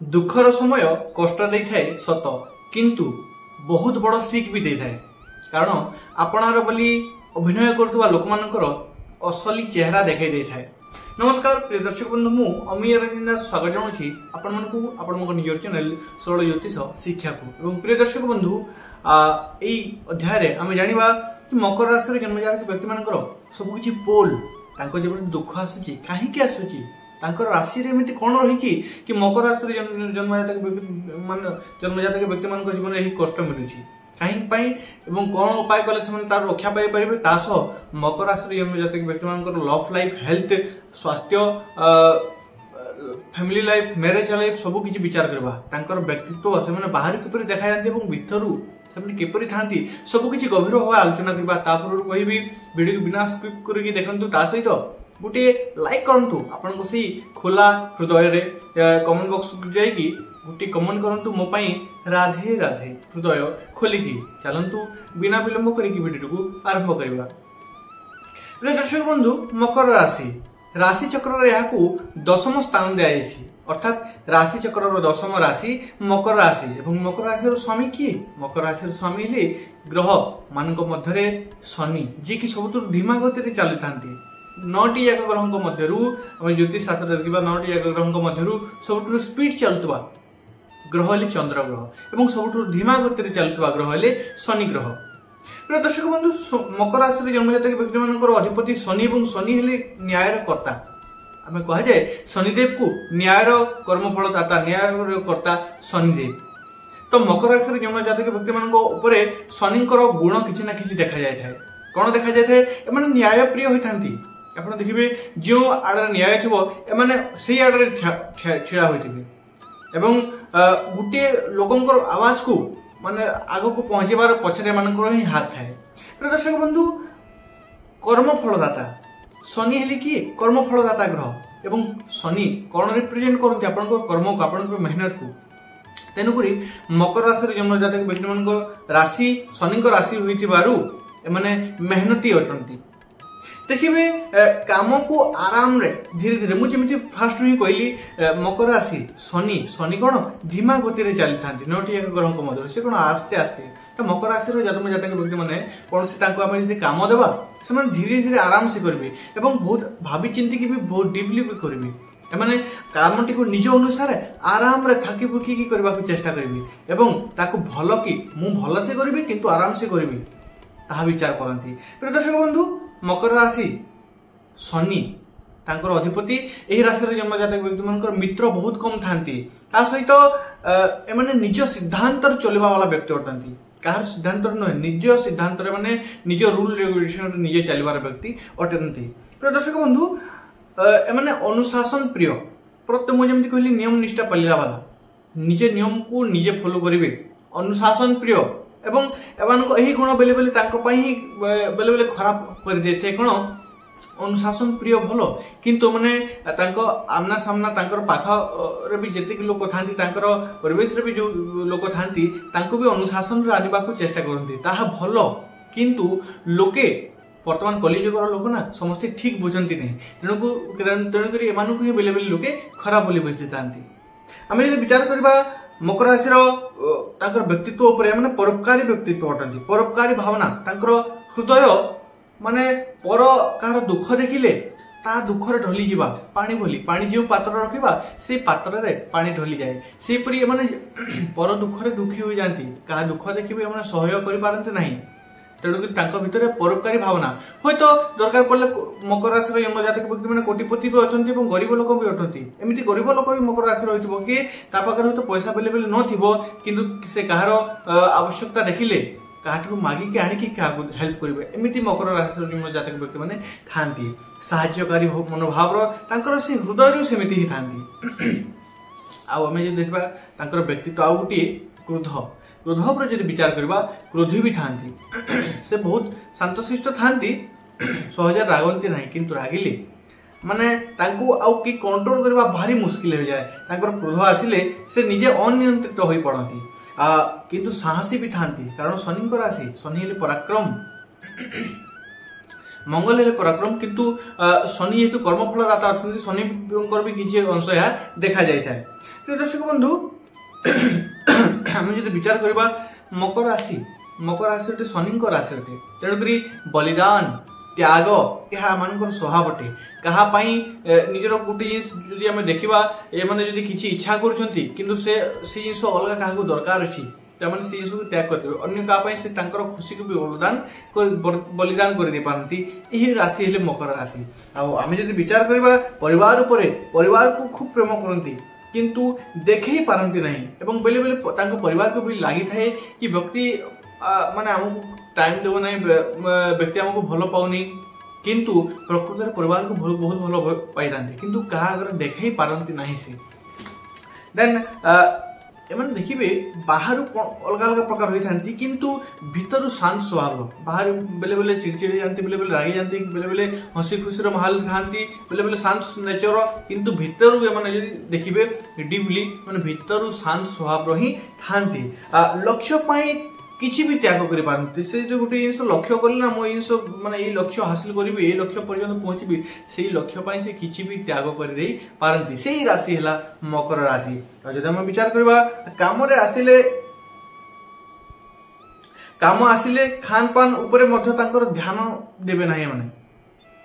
दुखर समय कष्ट दे थाए सत किंतु बहुत बड़ सिख भी दे थाए कारण आपणार बोली अभिनय करथुवा लोक मानकर असली चेहरा देखाई दे थाए। नमस्कार प्रिय दर्शक बंधु मु अमीय रंजना स्वागत जनाउछि आपण मानकु आपण मक निजर चैनल सरल ज्योतिष शिक्षा को। एवं प्रिय दर्शक बंधु एई अध्याय रे आमे जानिबा कि मकर राशि रे जन्म जात व्यक्ति मानकर सब किछि पोल तांको जीवन दुख आसुछि काहे के आसुछि तांकर राशि रे एमिति कोन रहिछि कि मकर राशि रे जन्मजातक व्यक्ति मान जीवन एही कष्ट मिलुछि काहे पई एवं कोन उपाय कले से तार रक्षा पाई परिबे तासो मकर राशि रे जन्मजातक व्यक्ति मानकर लव लाइफ हेल्थ स्वास्थ्य फैमिली लाइफ मैरिज लाइफ सब किछि विचार करबा तांकर व्यक्तित्व से माने बाहर किपरि देखा जांती एवं भीतरु सेमनि किपरि थांती सब किछि गभीर भाव आलोचना करबा तापर कहिबी वीडियो बिना स्किप करके देखंतु ता सहित गोटे लाइक करंतु आपन को सही खोला हृदय रे कमेंट बॉक्स जाई कि गोटे कमेंट करंतु मो पई राधे राधे हृदय खोली की चलंतु बिना विलंब करी की वीडियो को आरंभ करबा। प्रिय दर्शक बंधु मकर राशि राशि चक्र रे याकू दशम स्थान दिया जायछि अर्थात राशि चक्र रो दशम राशि मकर राशि एवं मकर राशि रो स्वामी की मकर राशि रो स्वामी ले ग्रह मानक मध्य रे शनि जे कि सबुत धीमा गति रे चली थांती 9टी एक ग्रह मध्यरु ज्योतिष शास्त्र देखा 9टी एक ग्रह मध्यरु सबुठ स्पीड चलुवा ग्रह हेले चंद्र ग्रह एवं सबुठ धीमा गति चलुवा ग्रह हेले शनि ग्रह। प्रिय दर्शक बंधु मकर राशि रे जन्मजातक व्यक्ति मानकर अधिपति शनि एवं शनि हेले न्यायर कर्ता आमे कह जाय शनिदेव को न्यायर कर्मफलदाता न्यायर कर्ता शनिदेव। तो मकर राशि रे जन्मजातक व्यक्ति मानक ऊपर शनिकर गुण किछि ना किछि देखा जाय थाए कोन देखा जाय थाए एमाने न्याय प्रिय होइथांती आपण देखिबे जो आडर न्याय थिबो एमाने सेही आडर छिड़ा होइथिबे एवं गुटे लोकंकर आवाज को माने आगो को पहुंचेबार पछरे मानकर ही हाथ थाए। प्रिय दर्शक बंधु कर्मफलदाता शनि हेली कि कर्मफलदाता ग्रह एवं शनि कोन रिप्रेजेंट करथि आपनको कर्म को आपनको मेहनत को तेनुकरी मकर राशि रे जन्मजातक व्यक्ति मानकर राशि शनि को राशि होइथिबारु एमाने मेहनती अटंती देखिए काम को आराम रे धीरे धीरे मुझे मिति फास्ट ही कहली मकर राशि शनि शनि कोन धीमा गति रे चली थांती 9टी एक ग्रह को मध्य से कोन आस्ते आस्ते तो मकर राशि रो जन्मजातक व्यक्ति माने कोन से तांको आपण यदि काम देबा से माने धीरे धीरे आराम से करबे एवं बहुत भाबी चिंती की भी बहुत डीपली भी करबे माने कामटी को निज अनुसार आराम रे थाकी फुकी की करबा को चेष्टा करबी एवं ताको भलो की मु भलो से करबी किंतु आराम से करबी ता विचार करंती। प्रिय दर्शक बंधु मकर राशि शनि तांकर अधिपति एही राशि रे जन्मजातक व्यक्ति मानकर मित्र बहुत कम थांती ता सहित एमाने निज सिद्धांत रे चलेबा वाला व्यक्ति अटंती कार सिद्धांत न निज सिद्धांत रे माने निज रूल रेगुलेशन रे निजे चलबार व्यक्ति अटंती। प्रिय दर्शक बंधु एमाने अनुशासन प्रिय प्रत्येक मु जेमति कहली नियम निष्ठा पालिला वाला निजे नियम को निजे फॉलो करिवे अनुशासन प्रिय एवं एमानको एही गुण बेले बेले तांको पई बेले बेले खराब कर देते कोन अनुशासन प्रिय भलो किंतु माने तांको आमना सामना तांकर पाख रे भी जते लोक थांती तांकर परिवेश रे भी जो लोक थांती तांको भी अनुशासन रे आनिबा को चेष्टा करंती ताहा भलो किंतु लोके वर्तमान कलिजुगर लोक ना समस्त ठीक बुझंती नहीं तेणु करी एमानको ही बेले बेले लोके खराब बोली बुझितांती। आमे जे विचार करबा मकर राशि तांकर व्यक्तित्व ऊपर माने परोपकारी व्यक्तित्व अटंती परोपकारी भावना तांकर हृदय माने पर कार दुख देखिले ता दुख रे ढली जीवा पानी भली पानी जो पात्र रखिबा से पात्र रे पानी ढली जाए से परी माने पर दुख रे दुखी हो जांती का दुख देखिबे माने सहयोग करि पारंते नाही तेणु तांको भितरे परोपकारी भावना होयतो दरकार पड़ले मकर राशि रे जन्मजातक व्यक्ति माने कोटिपति भी अछंती एवं गरीब लोक भी अछंती एमिति गरीब लोक भी मकर राशि रहितबो कि ता पाकर होतो पैसा बेले बेले न थिबो किंतु से कहार आवश्यकता देखिले काठू मागी के आनी की हेल्प करिवे एमिति मकर राशि रे जन्मजातक व्यक्ति माने थांती सहायकारी मनोभाव रो तांकर से हृदय रो सेमिति ही थांती। आ हमें जे देखबा तांकर व्यक्तित्व आ गुटी क्रोध क्रोध पर जब विचार करबा क्रोधी भी थांती से बहुत शांतशिष्ट थांती सहज रागंती नहीं किंतु रागिले माने तांको आउ की कंट्रोल करबा भारी मुश्किल हो जाए तांकर क्रोध आसिले से निजे अनियंत्रित होई पड़ती किंतु साहसी भी थांती कारण शनि राशि शनि हेले पराक्रम मंगल हेले पराक्रम किंतु शनि जेहेतु कर्मफल दाता अर्थात शनि भी किसी अंश यह देखा जाए। दर्शक बंधु आम जो विचार करवा मकर राशि शनि राशि अटे तेणुक बलिदान त्याग यह स्वभाव अटे कहापाई निजर गोटे जिन आम देखा ये किसी इच्छा करूँ से जिन अलग क्या दरकार अच्छी से जिन त्याग करते अन्य क्या खुशी को भी बलिदान कर पारती यही राशि हेले मकर राशि। आम जो विचार करवा परिवार को खूब प्रेम करती किंतु देखे ही पारती नहीं एवं बेले बेले परिवार को भी लगी थाए कि व्यक्ति माने आमको टाइम देव ना व्यक्ति आमको भल पाऊनी किंतु प्रकृत परिवार को बहुत भल पाई था किंतु क्या देखे ही पारती नहीं से देन एमन देखिए बाहर अलग अलग प्रकार होता किंतु भीतर शांत स्वभाव बाहर बेले बेले चिड़चिड़ी जाती बेले बेले रागी जाती बेले बेले हसी खुशी माहौल था बेले बेले शांत नेचर किंतु भीतर देखिए डीपली मैंने भीतर शांत स्वभाव ही था लक्ष्य किसी भी त्याग कर पारती से जो गोटे जिन लक्ष्य कले ना मो जिन माने ये लक्ष्य हासिल करी ये लक्ष्य पर्यंत पहुंची से लक्ष्य से किसी भी त्याग कर पारती से ही राशि है मकर राशि। जब आम विचार करवा काम आसिले खान पान उपरे ध्यान देवे ना माने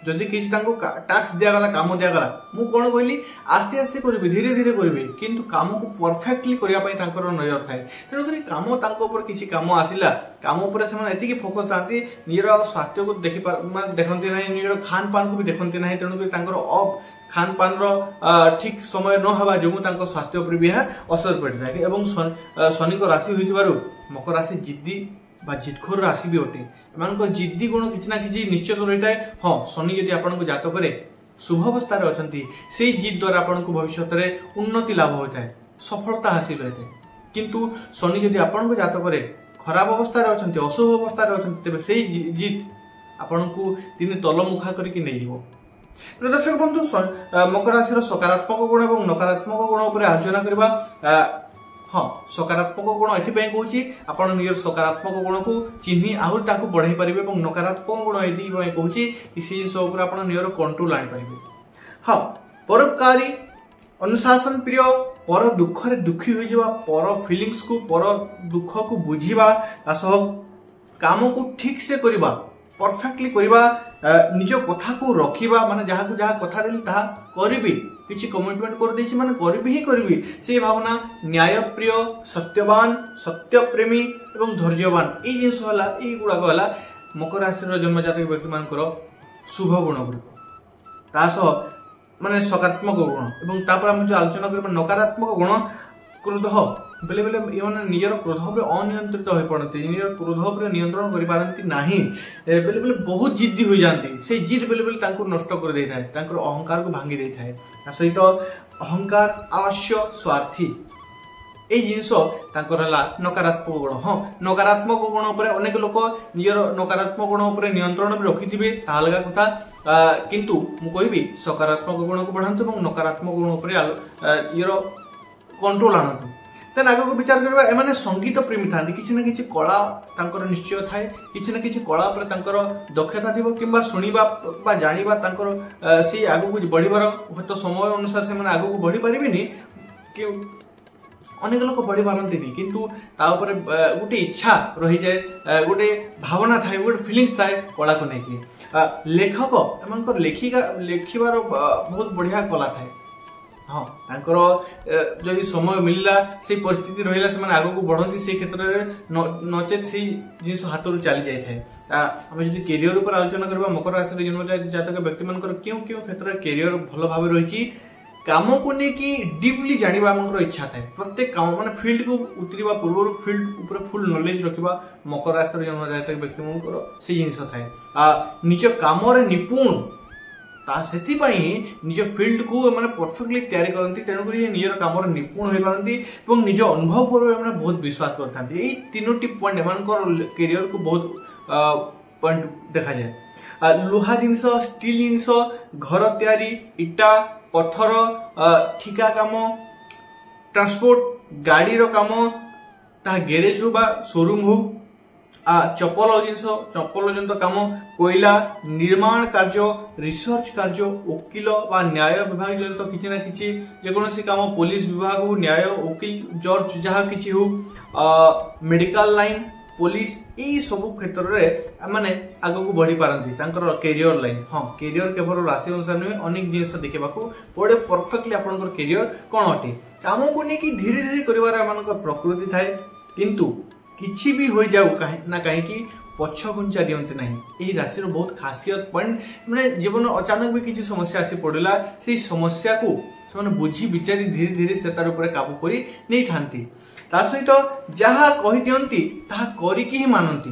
जदि किसी टैक्स दिगला काम दिगला मु कौन कहली आस्ते आस्ते करी धीरे धीरे करी किंतु काम को परफेक्टली करने नजर थाए तेणुक काम किसी काम आसला काम से फोकस था निजर स्वास्थ्य को देखते ना निजर खान पान को भी देखते ना तेणुक खान पान ठीक समय न हवा जो स्वास्थ्य पर भी असर पड़ता है। शनि राशि हो मकर राशि जिद्दी जिदखोर राशि भी अटे एम जिद्दी गुण किसी ना कि निश्चित रही है। हाँ शनि यदि आपको जातक शुभ अवस्था अच्छा से जिद द्वारा आपको भविष्य में उन्नति लाभ होता है सफलता हासिल होता है किंतु शनि यदि आपको जातक खराब अवस्था अच्छा अशुभ अवस्था अच्छा तेज से जिद आपन को दिन तल मुखा करके नहीं जीव। दर्शक बंधु मकर राशि सकारात्मक गुण और नकारात्मक गुण पर आलोचना करवा। हाँ सकारात्मक गुण ये कौन आप निजर सकारात्मक गुण को चिन्ह आहरी ताकू बढ़ाई पारे और नकारात्मक गुण ये कौन जिन आप निजर कंट्रोल आनीपारे। हाँ परोपकारी अनुशासन प्रिय पर दुख रे दुखी हो जावा पर फिलिंग्स को पर दुख को बुझीबा काम को ठीक से करवा परफेक्टली करवा निज कथा को रखिबा माने जहाँ को जहाँ कथा देली ताहा करिबी किछि कमिटमेंट कर देछि माने करिबी ही करिबी से भावना न्याय प्रिय सत्यवान सत्य प्रेमी एवं धैर्यवान ए जिंस वाला ए गुडा वाला मकर राशि जन्म जातक व्यक्ति मानकर शुभ गुण गुड ता माने सकारात्मक गुण एवं तापर हम जो आलोचना करबा नकारात्मक गुण क्रोध बेले बेले ये निजर क्रोध पर अनियंत्रित हो पड़ती निजर क्रोध पर नियंत्रण कर पारती नहीं बेले बेले बहुत जिद्दी हो जाती से जिद बेले बेले नष्ट कर दे थाए अहंकार को भांगी दे थाए सहित अहंकार आलस्य स्वार्थी ये जिनस नकारात्मक गुण। हाँ नकारात्मक गुण पर अनेक लोक निजर नकारात्मक गुण पर नियंत्रण भी रखि थे अलग कथा किंतु मु कहबी सकारात्मक गुण को बढ़ातु और नकारात्मक गुण पर निजर कंट्रोल आणतु। देन आगे को विचार करबा एमाने संगीत प्रेमी थांती किछि ना किछि कला तांकर निश्चय थाए किछि ना किछि कला पर तांकर दक्षता थिबो किंबा सुनिबा बा जानिबा तांकर से आगु को बढ़िबार हत समय अनुसार से माने आगु को बढ़ी परिबिनी कि अनेक लोक बढ़ी पारंतिनी किंतु ता ऊपर गोटे इच्छा रही जाए गोटे भावना थाए गोटे फीलिंग्स थाए कला को नहीं लेखक एमानकर लेखिबार बहुत बढ़िया कला थाए। हाँ जदि समय मिलला से परिस्थिति रहिला से माने आगो को बढ़ंती से क्षेत्र में नचेत से जिन हाथ रू चली जाए थे आम जो कैरियर पर आलोचना करबा मकर राशि जन्म जातक व्यक्ति मानकर क्यों क्यों क्षेत्र में कैरियर भल भाव रही काम को लेकिन डीपली जानिबा हमर इच्छा थाए प्रत्येक काम माने फील्ड को उतरिबा पूर्व फील्ड ऊपर फुल नॉलेज रखिबा मकर राशि जन्म जातक व्यक्ति मानकर से जिंस थाए निज काम रे निपुण निज फील्ड को मैंने परफेक्टली तैयारी करती तेणुक निजर काम निपुण हो पारती और निज अनुभव पर बहुत विश्वास करते तीनोटी पॉइंट एम कैरियर को बहुत पॉइंट देखा जाए लुहा जिनस स्टील जिनस घर तैयारी इटा पत्थर ठिका काम ट्रांसपोर्ट गाड़ी रो काम ता गैरेज हो बा शोरूम हो चपल जिनस चपल जंत काम कोयला निर्माण कार्य रिसर्च कार्य वकिल बा न्याय विभाग जंत किसी ना किसी जेकोसी काम पुलिस विभाग हो न्याय वकिल जज जहाँ किसी हो मेडिकल लाइन पुलिस यही सब क्षेत्र में माने आग को बढ़ी पारती कैरियर लाइन। हाँ कैरियर केवल राशि अनुसार नुहे अनेक जिन देखा पड़े परफेक्टली आपंकर कैरियर कौन अटे काम को लेकिन धीरे धीरे कर प्रकृति थाए किंतु किछि भी हो जाऊ ना कहीं पछ घुंचा दियंते नहीं। यही राशि बहुत खासियत पॉइंट मैंने जीवन अचानक भी किसी समस्या आसी पड़ला से समस्या को से बुझी विचारी धीरे धीरे से तार ऊपर काबू करी नहीं थांती सहित जहाँ कही दियंती ताहा करिकी ही मानती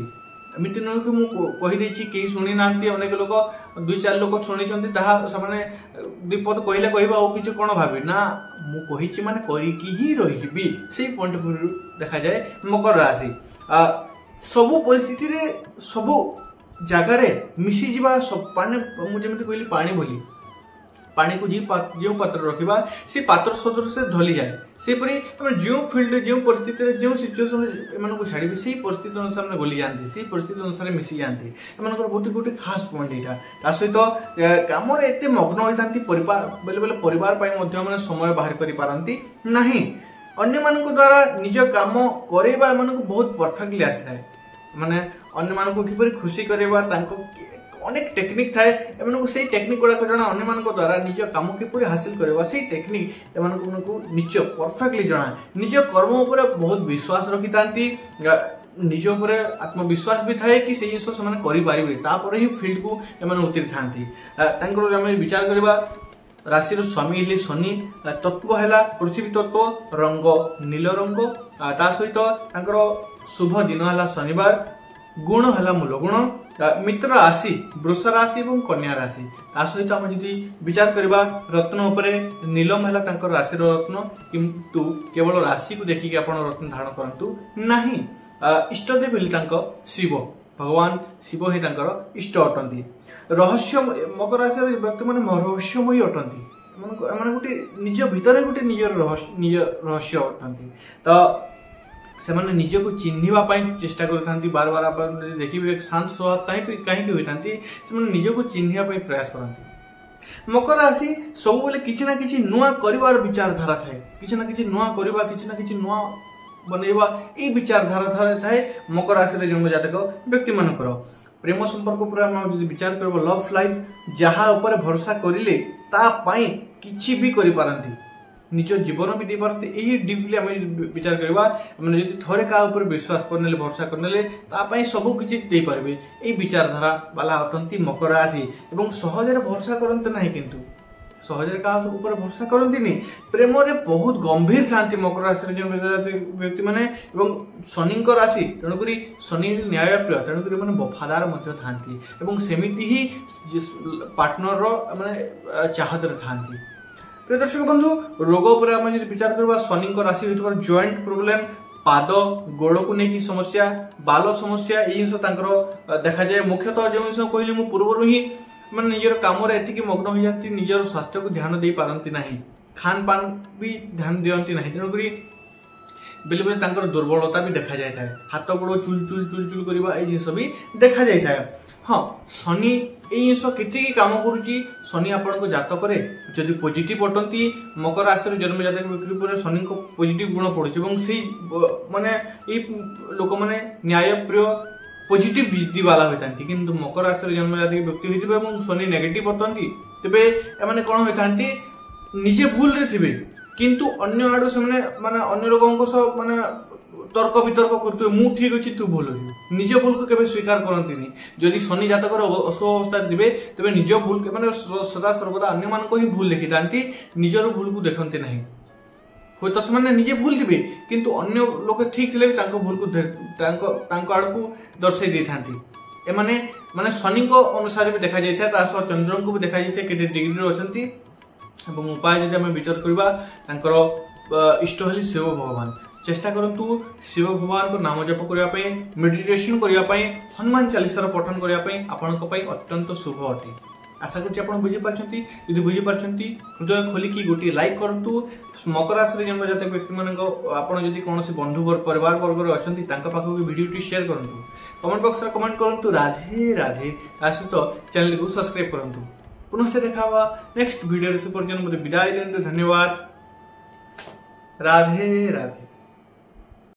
एमती नुह कि मुझे कहीं शुणी ना अनेक लोग 2-4 लोग शुणी से विपद कहले कह कि कौन भावी ना मुझे माने करिकी ही रही से पॉइंट ऑफ व्यू देखा जाए मकर राशि सबु परिस्थिति रे सबु जगार मिसी जावा मुझे कहली पानी बोली पानी को जो पात्र रखा से पात्र सदृश से ढली जाए सेपरी जो फील्ड जो परिस्थिति जो सिचुएसन एम छाड़े से परिस्थिति अनुसार गली जाती से परिस्थिति अनुसार मिसी जाती एम गोटे गोटे खास पॉइंट यहाँ सहित कम एत मग्न होता बेले बेले परिवार समय बाहर करपारती नहीं अन्य मान द्वारा निज काम करवा बहुत परफेक्टली आसी था माने अन्य मान किपर खुशी करवा अनेक टेक्निक थाए एम से टेक्निक गुड़ाक जना अन्य मान द्वारा निज कम किपर हासिल करवा से टेक्निक एम निज परफेक्टली जना निज कर्म उपर बहुत विश्वास रखी था निज उपर आत्मविश्वास भी थाए कि से जिन से करें ही फील्ड को एम उतरी था विचार करवा राशि स्वामी हेले शनि तत्व है पृथ्वी तत्व रंग नील रंग ता सहित शुभ दिन है शनिवार गुण है मूल गुण मित्र राशि वृष राशि और कन्या राशि ता सहित आम जी विचार करवा रत्न उपरे नीलम है राशि रत्न किंतु केवल राशि को देखिए आप रत्न धारण करूँ नहीं इष्टदेव हेले शिव भगवान शिव ही इष्ट अटंती रहस्य मकर राशि व्यक्ति मैंने रहस्यमयी अटंती गोटे निज भितर गोटे निज रहस्य अटंती तो से निज को चिन्हवाप चेष्टा करते बार बार आप देखिए शांत स्वभाव कहीं होता से निज को चिन्हवाई प्रयास करते मकर राशि सब बेले किसी ना किसी नुआ कर विचारधारा थाए किसी ना किसी नुआ करवा किसी ना किसी नुआ बनैबा ये विचारधारा थाए मकर राशि जन्म जातक व्यक्ति मानकर प्रेम संपर्क पर विचार कर लव लाइफ जहाँ ऊपर भरोसा करें किछि भी करि पारंती निज जीवन भी दे पारते यही डीपली आम विचार करवा मैंने जब थोड़े क्या ऊपर विश्वास करने भरोसा करने सब किसी दे पारे यही विचारधारा बाला अटंती मकर राशि एवं सहजरे भरोसा करते ना किंतु सहजरे क्या ऊपर भरोसा करती प्रेम में बहुत गंभीर था मकर राशि जो व्यक्ति मैंने शनि राशि तेणुक शनि न्यायप्रिय तेणुक मैंने वफादार था सेमती ही पार्टनर माने चाहत था। प्रिय दर्शक बंधु रोग पर आम विचार करवा शनि राशि होता जॉइंट प्रोब्लेम पाद गोड़ को लेकिन समस्या बाल समस्या ये जिन देखा जाए मुख्यतः जो जिन कहली मुझे पूर्व ही मैंने निजर कम एति मग्न हो जाती निजर स्वास्थ्य को ध्यान दे पारती ना खान पान भी ध्यान दिखती ना तेणुक बेले बेले दुर्बलता भी देखा जाए हाथ गोड़ चुल चुल चुल चुल करवा ये जिन भी देखा जाए। हाँ शनि ये जिन के कम करुच्ची शनि आपण जातक जदि पॉजिटिव अटंती मकर राशि जन्म जातक व्यक्ति शनि को पॉजिटिव गुण पड़ुच्छे से माने लोक मैंने न्यायप्रिय पॉजिटिव बुद्धि वाला होता किंतु मकर राशि जन्म जातक व्यक्ति होती शनि नेगेटिव अटंती तेरे एम कौन होता निजे भूल रे थे किंतु अन्य आड़ू से माने अन्य लोगों सह माने तर्क वितर्क करते मु ठीक अच्छी तू भूल निज भूल को केवे स्वीकार करती जदि शनि जातक अशुभ अवस्था थे तेज निज भूल माने सदा सर्वदा अन्य मान ही भूल देखी था निजर भूल को देखते ना हूँ तो से निजे भूल थे किंतु अन्य लोग ठीक थे भूल को आड़ को दर्शाई दे था एमाने माने शनि को अनुसार भी देखा जाता चंद्र को भी देखा जाता है डिग्री अच्छा उपाय जब आम विचार करवा इष्ट हेल्ले शिव भगवान चेष्टा करूँ शिव भगवान को नाम जप करने मेडिटेशन करने हनुमान चालीसार पठन करने आपण अत्यंत शुभ अटे। आशा कर बुझीपारी यदि बुझीपारी हृदय खोलिकी गोटे लाइक करूँ मकर राशि जन्म जातक व्यक्ति मान कौन कौन बंधु परिवार वर्ग अच्छा पाखक भिडियो शेयर करूँ कमेंट बॉक्स रे कमेंट करंतु राधे राधे ता सहित चैनल को सब्सक्राइब करंतु। पुनः से देखा हुआ नेक्स्ट वीडियो से पर्यंत मुझे विदाई दियंतु। धन्यवाद। राधे राधे।